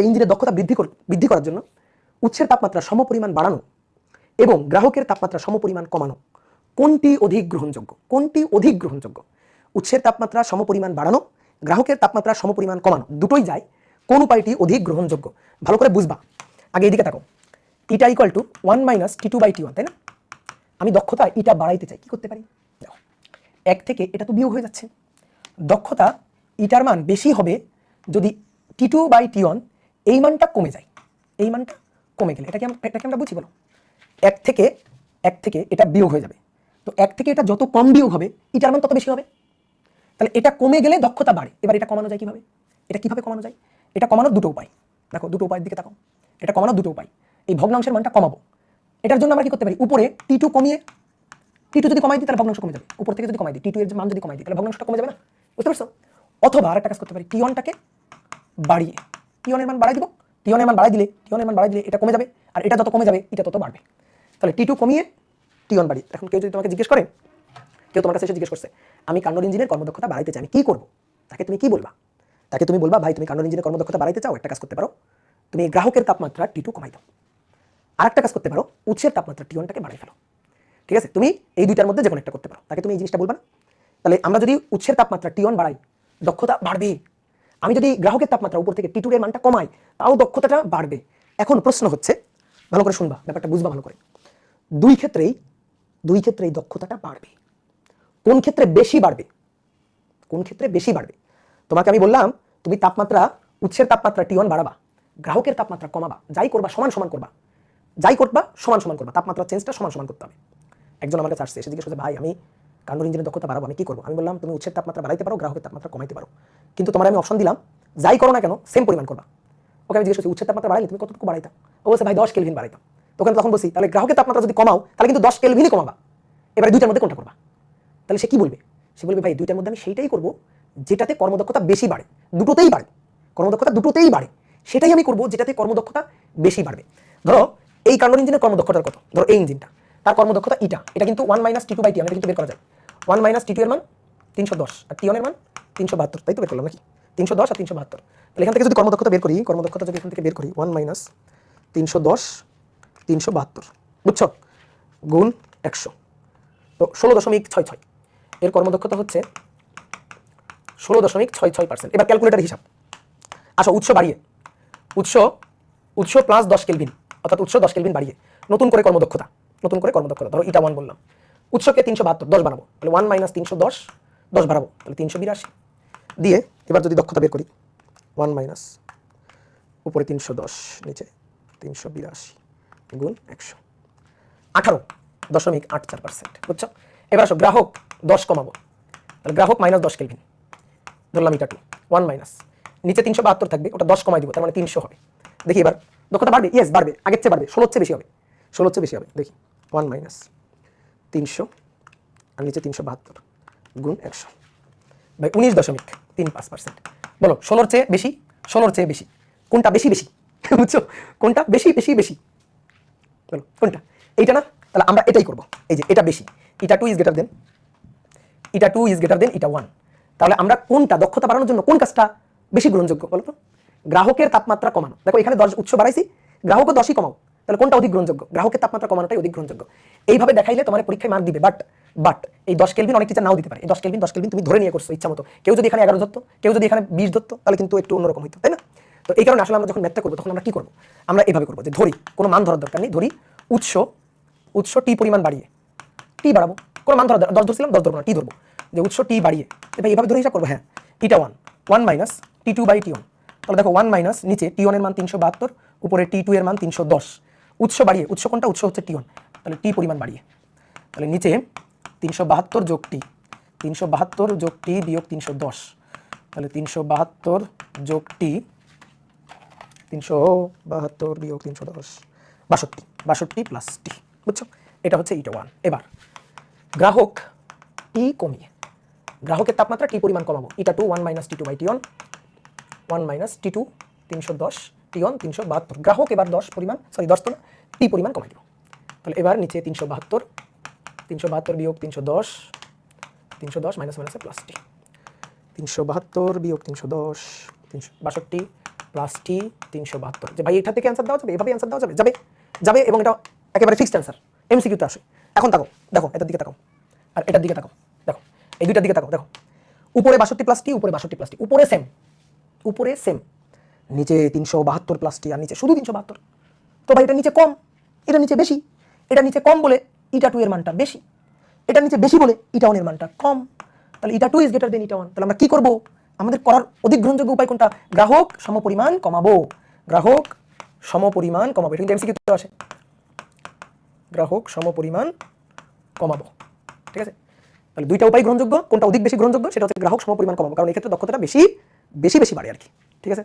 ইঞ্জিনের দক্ষতা বৃদ্ধি করার জন্য উৎসের তাপমাত্রা সমপরিমাণ বাড়ানো এবং গ্রাহকের তাপমাত্রা সমপরিমাণ কমানো কোনটি অধিক গ্রহণযোগ্য? কোনটি অধিক গ্রহণযোগ্য? উৎসের তাপমাত্রা সমপরিমাণ বাড়ানো, গ্রাহকের তাপমাত্রা সমপরিমাণ কমানো, দুটোই যায়। কোন উপায়টি অধিক গ্রহণযোগ্য? ভালো করে বুঝবা। আগে এদিকে তাকাও। ইটা ইকুয়াল টু 1 মাইনাস T2/T1, তাই না? আমি দক্ষতা ইটা বাড়াইতে চাই, কি করতে পারি? দেখো, 1 থেকে এটা তো বিয়োগ হয়ে যাচ্ছে। দক্ষতা ইটার মান বেশি হবে যদি T2/T1 এই মানটা কমে যায়। এই মানটা কমে গেলে এটাকে আমরা বুঝি, বলো। 1 থেকে এটা বিয়োগ হয়ে যাবে। তো 1 থেকে এটা যত কম বিয়োগ হবে ইটার মান তত বেশি হবে। তাহলে এটা কমে গেলে দক্ষতা বাড়ে। এবার এটা কমানো যায় কিভাবে? এটা কিভাবে কমানো যায়? এটা কমানোর দুটো উপায়। দেখো, দুটো উপায়ের দিকে তাকাও। এটা কমানোর দুটো উপায়। এই ভগ্নাংশের মানটা কমাবো। এটার জন্য আমরা কি করতে পারি? উপরে T2 কমিয়ে, T2 যদি কমাই দিই তাহলে ভগ্নাংশ কমে যাবে। উপর থেকে যদি কমাই দিই, T2 এর মান যদি কমাই দিই তাহলে ভগ্নাংশটা কমে যাবে না? বুঝতে পারছো? অথবা আরেকটা কাজ করতে পারি, T1টাকে বাড়িয়ে, T1 এর মান বাড়াই দিব। T1 এর মান বাড়াই দিলে এটা কমে যাবে, আর এটা যত কমে যাবে এটা তত বাড়বে। তাহলে T2 কমিয়ে T1 বাড়িয়ে। এখন কেউ যদি তোমাকে জিজ্ঞেস করে, কেউ তোমার কাছে এসে জিজ্ঞেস করছে, আমি কার্নোট ইঞ্জিনের কর্মদক্ষতা বাড়াইতে চাই, আমি কি করব? তাকে তুমি কি বলবা? তাকে তুমি বলবা, ভাই তুমি কার্নোট ইঞ্জিনের কর্মদক্ষতা বাড়াইতে চাও, একটা কাজ করতে পারো, তুমি গ্রাহকের তাপমাত্রা T2 কমাই দাও। আরেকটা কাজ করতে পারো, উৎসের তাপমাত্রা T1টাকে বাড়াই ফেলো। ঠিক আছে? তুমি এই দুইটার মধ্যে যে কোনো একটা করতে পারো। তাকে তুমি এই জিনিসটা বলবা না? তাহলে আমরা যদি উৎসের তাপমাত্রা T1 বাড়াই, দক্ষতা বাড়বে। আমি যদি গ্রাহকের তাপমাত্রা উপর থেকে T2 এর মানটা কমাই, তাও দক্ষতাটা বাড়বে। এখন প্রশ্ন হচ্ছে, ভালো করে শুনবা, ব্যাপারটা বুঝবা ভালো করে। দুই ক্ষেত্রেই দক্ষতাটা বাড়বে। কোন ক্ষেত্রে বেশি বাড়বে? কোন ক্ষেত্রে বেশি বাড়বে? তোমাকে আমি বললাম তুমি তাপমাত্রা, উৎসের তাপমাত্রা T1 বাড়াবা, গ্রাহকের তাপমাত্রা কমাবা, যাই করবা সমান সমান করবা, তাপমাত্রা চেঞ্জটা সমান সমান করতে হবে। একজন আমার কাছে আসছে, এসে জিজ্ঞেস করছে, ভাই আমি কার্নোট ইঞ্জিনের দক্ষতা বাড়াবো, আমি কি করবো? আমি বললাম তুমি উৎসের তাপমাত্রা বাড়াইতে পারো, গ্রাহকের তাপমাত্রা কমাইতে পারো, কিন্তু তোমার আমি অপশন দিলাম যাই করো না কেন সেম পরিমাণ করবা। ওকে আমি জিজ্ঞেস করছি, উৎসের তাপমাত্রা বাড়াইলে তুমি কতটুকু বাড়াইতা? ও বলছে, ভাই 10 কেলভিন বাড়াইতাম। তখন বলছি, তাহলে গ্রাহকের তাপমাত্রা যদি কমাও তাহলে কিন্তু 10 কেলভিনই কমাবা। এবারে দুইটার মধ্যে কোনটা করবা? তাহলে সে কি বলবে? সে বলবে, ভাই দুইটার মধ্যে আমি সেইটাই করবো যেটাতে কর্মদক্ষতা বেশি বাড়ে। দুটোতেই বাড়ে, কর্মদক্ষতা দুটোতেই বাড়ে, সেটাই আমি করবো যেটাতে কর্মদক্ষতা বেশি বাড়বে। ধরো এই কার্নোট ইঞ্জিনের কর্মদক্ষতার কত? ধরো এই ইঞ্জিনটা, তার কর্মদক্ষতা এটা কিন্তু 1 মাইনাস T2/T1, এটা কিন্তু বের করা যায়। 1 মাইনাস T2 এর মান 310 আর T1 এর মান 372, তাই তো বের করলাম নাকি? 310 আর 372। তাহলে এখান থেকে যদি কর্মদক্ষতা বের করি, যদি এখান থেকে বের করি 1 মাইনাস 310 372, বুঝছো, গুণ 100, তো 16.66। এর কর্মদক্ষতা হচ্ছে 16.66%। এবার ক্যালকুলেটার হিসাব। আচ্ছা, উৎস বাড়িয়ে, উৎস প্লাস 10 কেলভিন, অর্থাৎ উৎস 10 কেলভিন বাড়িয়ে নতুন করে কর্মদক্ষতা, ধরো ইটা 1 বললাম, উৎসকে 372, 10 বানাবো, তাহলে 1 মাইনাস 310, 10 বাড়াবো, তাহলে 382 দিয়ে এবার যদি দক্ষতা বের করি, 1 মাইনাস উপরে 310 নিচে 382 গুণ 100, 18.84%, বুঝছো? এবার আসো গ্রাহক 10 কমাবো, তাহলে গ্রাহক মাইনাস 10 কেলভিন ধরলাম, এটা 1 মাইনাস নিচে 372 থাকবে, ওটা 10 কমাই দিব, তার মানে 300 হবে। দেখি এবার দক্ষতা বাড়বে, ইয়েস বাড়বে, আগের চেয়ে বাড়বে, 16 চেয়ে বেশি হবে, 16 চেয়ে বেশি হবে। দেখি 1 মাইনাস 300 আর নিচে 372 গুণ 100, ভাই 19.35%। বলো 16-র চেয়ে বেশি, 16-র চেয়ে বেশি, কোনটা বেশি বেশি? বুঝছো, কোনটা বেশি বেশি বেশি? বলো কোনটা? এইটা না? তাহলে আমরা এটাই করব। এই যে এটা বেশি, এটা 2 ইজ গ্রেটার দেন এটা 1। তাহলে আমরা কোনটা দক্ষতা বাড়ানোর জন্য কোন কাজটা বেশি গ্রহণযোগ্য বলো তো? গ্রাহকের তাপমাত্রা কমানো। দেখো এখানে 10 উৎস বাড়াইছি, গ্রাহকও 10ই কমাও, তাহলে কোনটা অধিক গ্রহণযোগ্য? গ্রাহকের তাপমাত্রা কমানোটাই অধিক গ্রহণযোগ্য। এইভাবে দেখাইলে তোমার পরীক্ষায় মার্ক দিবে। বাট এই 10 কেলভিন অনেক টিচার নাও দিতে পারে। এই 10 কেলভিন তুমি ধরে নিয়ে করছো ইচ্ছা মতো। কেউ যদি এখানে 11 ধরতো, কেউ যদি এখানে 20 ধরতো, তাহলে কিন্তু একটু অন্যরকম হইতো, তাই না? তো এই কারণে আসলে আমরা যখন ম্যাথটা করবো তখন আমরা কি করবো? আমরা এভাবে করবো যে ধরি, কোনো মান ধরার দরকার নেই, ধরি উৎস টি পরিমাণ বাড়িয়ে টি বাড়াবো, কোনো মান ধরা 10 ধরছিলাম, 10 ধরবো না, টি ধরবো, যে উৎস টি বাড়িয়ে, এবার এভাবে ধরে হিসাব করবো। হ্যাঁ, ইটা 1 মাইনাস T2/T1, তাহলে দেখো 1 মাইনাস নিচে T1 এর মান 372, উপরে T2 এর মান 310, উৎস বাড়িয়ে, উৎস কোনটা? উৎস হচ্ছে T1, তাহলে টি পরিমাণ বাড়িয়ে, তাহলে নিচে 372 যোগ টি, 372 যোগ টি বিয়োগ 310, তাহলে 372 যোগ টি, 372 বিয়োগ 310, 62 প্লাস টি, বুঝছো? এটা হচ্ছে ইটা 1। এবার গ্রাহক টি কমিয়ে, গ্রাহকের তাপমাত্রা টি পরিমাণ কমাবো, ইটা 2 1 minus T2/T1, 1 minus T2 310, T1 372, গ্রাহক এবার 10 তো না, টি পরিমাণ কমাই দিব। তাহলে এবার নিচে 372 বিয়োগ 310 মাইনাস মাইনাসে প্লাস টি, 372 বিয়োগ 310, 62 প্লাস টি 372, যে ভাই এটা থেকে অ্যান্সার দেওয়া যাবে, এভাবে অ্যান্সার দেওয়া যাবে, যাবে যাবে, এবং এটা একেবারে ফিক্সড অ্যান্সার, এমসিকিউতে আসে। এখন তাকাও, দেখো এটার দিকে তাকাও আর এটার দিকে তাকাও, দেখো এই দুইটার দিকে তাকাও, দেখো উপরে 62 প্লাস টি, উপরে 62 প্লাস টি, উপরে সেম, উপরে সেম, নিচে 372 প্লাস টি আর নিচে শুধু 372। তো ভাই এটা নিচে কম, এটা নিচে বেশি, এটা নিচে কম বলে ইটা 2 এর মানটা বেশি, এটা নিচে বেশি বলে ইটা 1 এর মানটা কম। তাহলে ইটা 2 ইজ গ্রেটার দেন ইটা 1। তাহলে আমরা কি করব? আমাদের করার অধিক গ্রহণযোগ্য উপায় কোনটা? গ্রাহক সমপরিমাণ কমাবো, গ্রাহক সমপরিমাণ কমাবো। এটা কিন্তু এমসিকিউতে আসে, গ্রাহক সমপরিমাণ কমাবো, ঠিক আছে? তাহলে দুইটা উপায় গ্রহণযোগ্য, কোনটা অধিক বেশি গ্রহণযোগ্য? সেটা হচ্ছে গ্রাহক সমপরিমাণ কমাবো, কারণ এই ক্ষেত্রে দক্ষতাটা বেশি বেশি বেশি বাড়ে আর কি, ঠিক আছে?